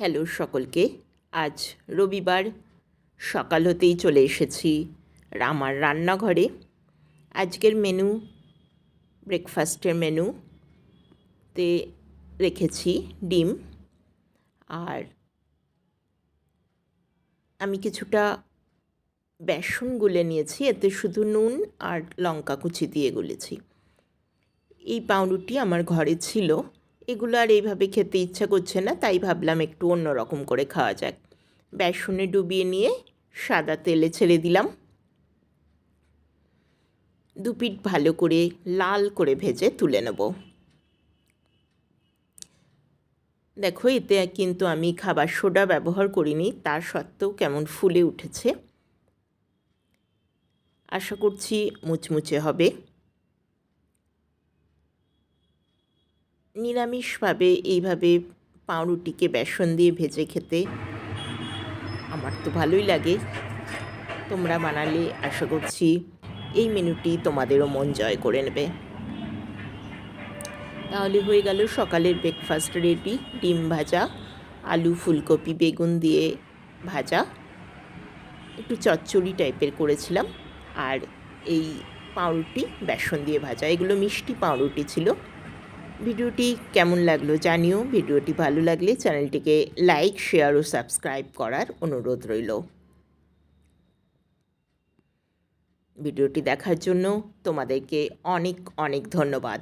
Hello সকলকে। আজ রবিবার সকাল হতেই চলে এসেছি আমার রান্নাঘরে। আজকের মেনু, ব্রেকফাস্টের মেনুতে রেখেছি ডিম, আর আমি কিছুটা বেসন গুলে নিয়েছি, এতে শুধু নুন আর লঙ্কা কুচি দিয়ে গুলেছি। এই পাউরুটি আমার ঘরে ছিল, এগুলো আর এইভাবে খেতে ইচ্ছা করছে না, তাই ভাবলাম একটু অন্য রকম করে খাওয়া যাক। বেসনে ডুবিয়ে নিয়ে সাদা তেলে ছেড়ে দিলাম। দুপিঠ ভালো করে লাল করে ভেজে তুলে নেব। দেখো, এতে কিন্তু আমি খাবার সোডা ব্যবহার করিনি, তার সত্ত্বেও কেমন ফুলে উঠেছে। আশা করছি মুচমুচে হবে। নিরামিষভাবে এইভাবে পাউরুটিকে বেসন দিয়ে ভেজে খেতে আমার তো ভালোই লাগে। তোমরা বানালে আশা করছি এই মেনুটি তোমাদেরও মন জয় করে নেবে। তাহলে হয়ে গেল সকালের ব্রেকফাস্ট রেডি। ডিম ভাজা, আলু ফুলকপি বেগুন দিয়ে ভাজা, একটু চচ্চড়ি টাইপের করেছিলাম, আর এই পাউরুটি বেসন দিয়ে ভাজা। এগুলো মিষ্টি পাউরুটি ছিল। ভিডিওটি কেমন লাগলো জানিও। ভিডিওটি ভালো লাগলে চ্যানেলটিকে লাইক, শেয়ার ও সাবস্ক্রাইব করার অনুরোধ রইল। ভিডিওটি দেখার জন্য তোমাদেরকে অনেক অনেক ধন্যবাদ।